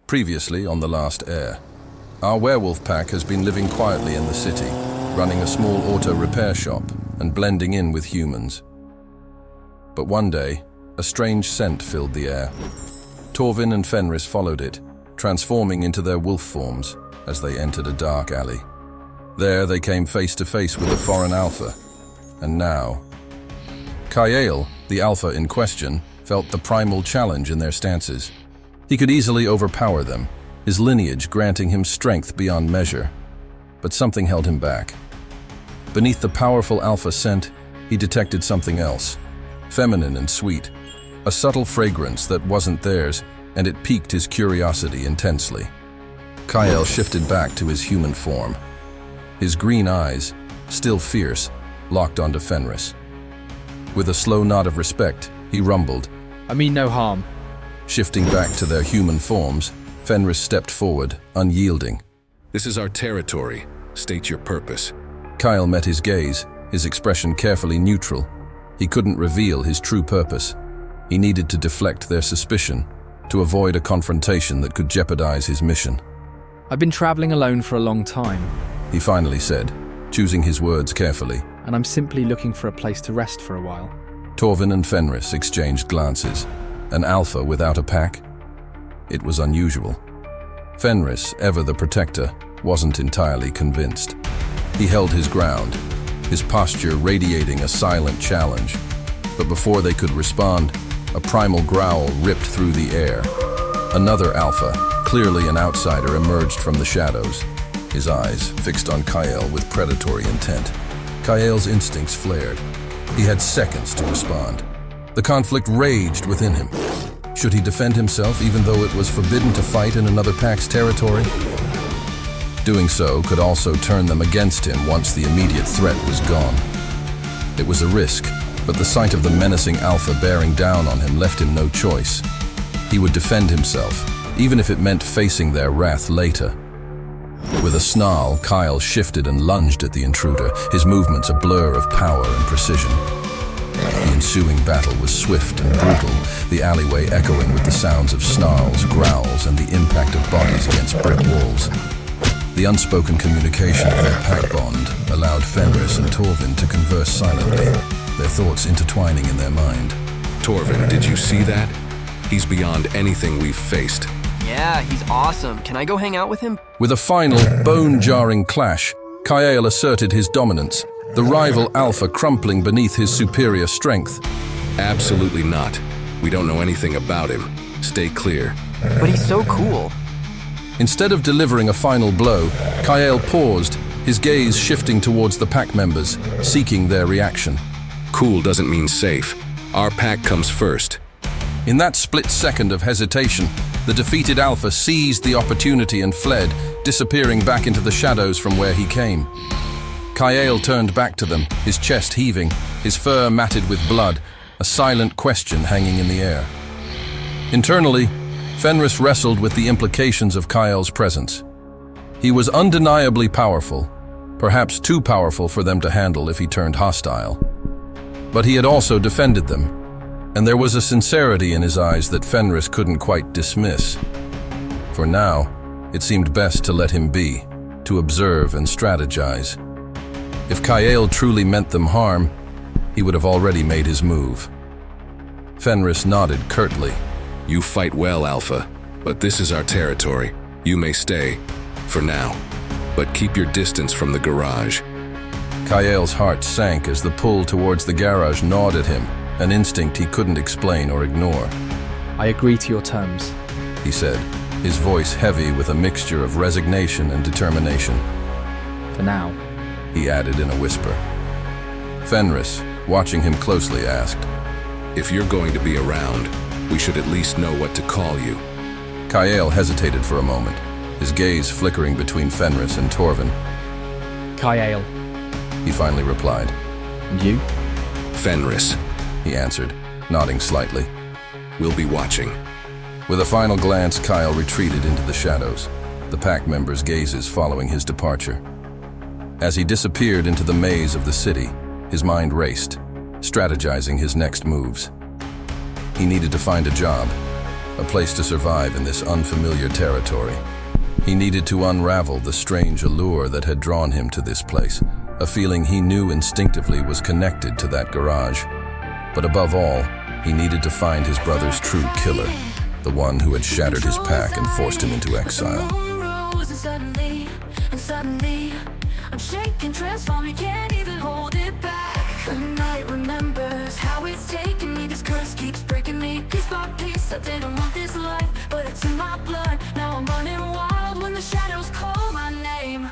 Previously on the Last Heir. Our werewolf pack has been living quietly in the city, running a small auto repair shop and blending in with humans. But one day, a strange scent filled the air. Torvin and Fenris followed it, transforming into their wolf forms as they entered a dark alley. There they came face to face with a foreign alpha. And now, Kyael, the alpha in question, felt the primal challenge in their stances. He could easily overpower them, his lineage granting him strength beyond measure. But something held him back. Beneath the powerful alpha scent, he detected something else, feminine and sweet, a subtle fragrance that wasn't theirs, and it piqued his curiosity intensely. Kyael shifted back to his human form. His green eyes, still fierce, locked onto Fenris. With a slow nod of respect, he rumbled, "I mean no harm." Shifting back to their human forms, Fenris stepped forward, unyielding. "This is our territory. State your purpose." Kyael met his gaze, his expression carefully neutral. He couldn't reveal his true purpose. He needed to deflect their suspicion, to avoid a confrontation that could jeopardize his mission. "I've been traveling alone for a long time, He finally said, choosing his words carefully. and I'm simply looking for a place to rest for a while." Torvin and Fenris exchanged glances. An alpha without a pack? It was unusual. Fenris, ever the protector, wasn't entirely convinced. He held his ground, his posture radiating a silent challenge. But before they could respond, a primal growl ripped through the air. Another alpha, clearly an outsider, emerged from the shadows, his eyes fixed on Kyael with predatory intent. Kyael's instincts flared. He had seconds to respond. The conflict raged within him. Should he defend himself even though it was forbidden to fight in another pack's territory? Doing so could also turn them against him once the immediate threat was gone. It was a risk, but the sight of the menacing alpha bearing down on him left him no choice. He would defend himself, even if it meant facing their wrath later. With a snarl, Kyael shifted and lunged at the intruder, his movements a blur of power and precision. The ensuing battle was swift and brutal, the alleyway echoing with the sounds of snarls, growls, and the impact of bodies against brick walls. The unspoken communication of their pack bond allowed Fenris and Torvin to converse silently, their thoughts intertwining in their mind. "Torvin, did you see that? He's beyond anything we've faced." Yeah, he's awesome. Can I go hang out with him? With a final, bone-jarring clash, Kyael asserted his dominance, the rival alpha crumpling beneath his superior strength. "Absolutely not. We don't know anything about him. Stay clear." But he's so cool. Instead of delivering a final blow, Kyael paused, his gaze shifting towards the pack members, seeking their reaction. "Cool doesn't mean safe. Our pack comes first." In that split second of hesitation, the defeated alpha seized the opportunity and fled, disappearing back into the shadows from where he came. Kyael turned back to them, his chest heaving, his fur matted with blood, a silent question hanging in the air. Internally, Fenris wrestled with the implications of Kyael's presence. He was undeniably powerful, perhaps too powerful for them to handle if he turned hostile. But he had also defended them, and there was a sincerity in his eyes that Fenris couldn't quite dismiss. For now, it seemed best to let him be, to observe and strategize. If Kyael truly meant them harm, he would have already made his move. Fenris nodded curtly. "You fight well, Alpha, but this is our territory. You may stay, for now, but keep your distance from the garage." Kyael's heart sank as the pull towards the garage gnawed at him, an instinct he couldn't explain or ignore. "I agree to your terms." He said, his voice heavy with a mixture of resignation and determination. "For now." He added in a whisper. Fenris, watching him closely, asked, "If you're going to be around, we should at least know what to call you." Kyael hesitated for a moment, his gaze flickering between Fenris and Torvin. "Kyael." He finally replied. "And you?" "Fenris," he answered, nodding slightly. "We'll be watching." With a final glance, Kyael retreated into the shadows, the pack members' gazes following his departure. As he disappeared into the maze of the city, his mind raced, strategizing his next moves. He needed to find a job, a place to survive in this unfamiliar territory. He needed to unravel the strange allure that had drawn him to this place, a feeling he knew instinctively was connected to that garage. But above all, he needed to find his brother's true killer, the one who had shattered his pack and forced him into exile. Suddenly, I'm shaking, transforming, can't even hold it back. The night remembers how it's taken me. This curse keeps breaking me piece by piece. I didn't want this life, but it's in my blood. Now I'm running wild when the shadows call my name.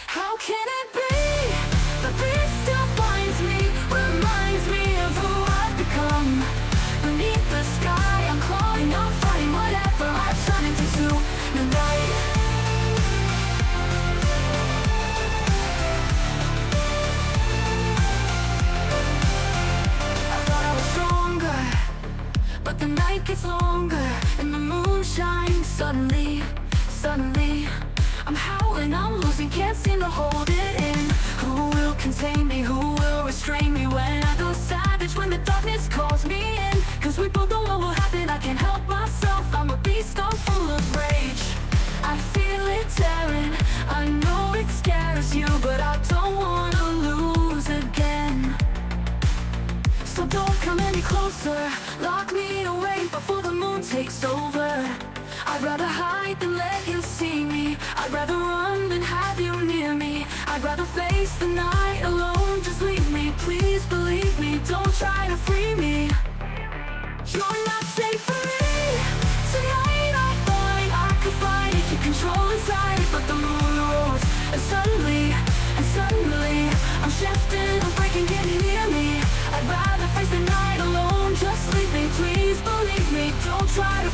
How can it be that this still finds me, reminds me of who I've become? Beneath the sky, I'm clawing, I'm fighting whatever I've turned into the night. But the night gets longer and the moon shines. Suddenly, I'm howling, I'm losing, can't seem to hold it in. Who will contain me, who will restrain me when I go savage, when the darkness calls me in? Cause we both know what will happen, I can't help myself, I'm a beast, I'm full of rage. I feel it tearing, I know it scares you, but I don't wanna lose again. So don't come any closer, lock me away before the moon takes over. I'd rather hide than let you see me. I'd rather run than have you near me. I'd rather face the night alone, just leave me. Please believe me, don't try to free me. You're not safe for me. Tonight I find I could find it, keep control inside it. But the moon rose, and suddenly I'm shifting, I'm breaking, get near me. I'd rather face the night alone, just leave me. Please believe me, don't try to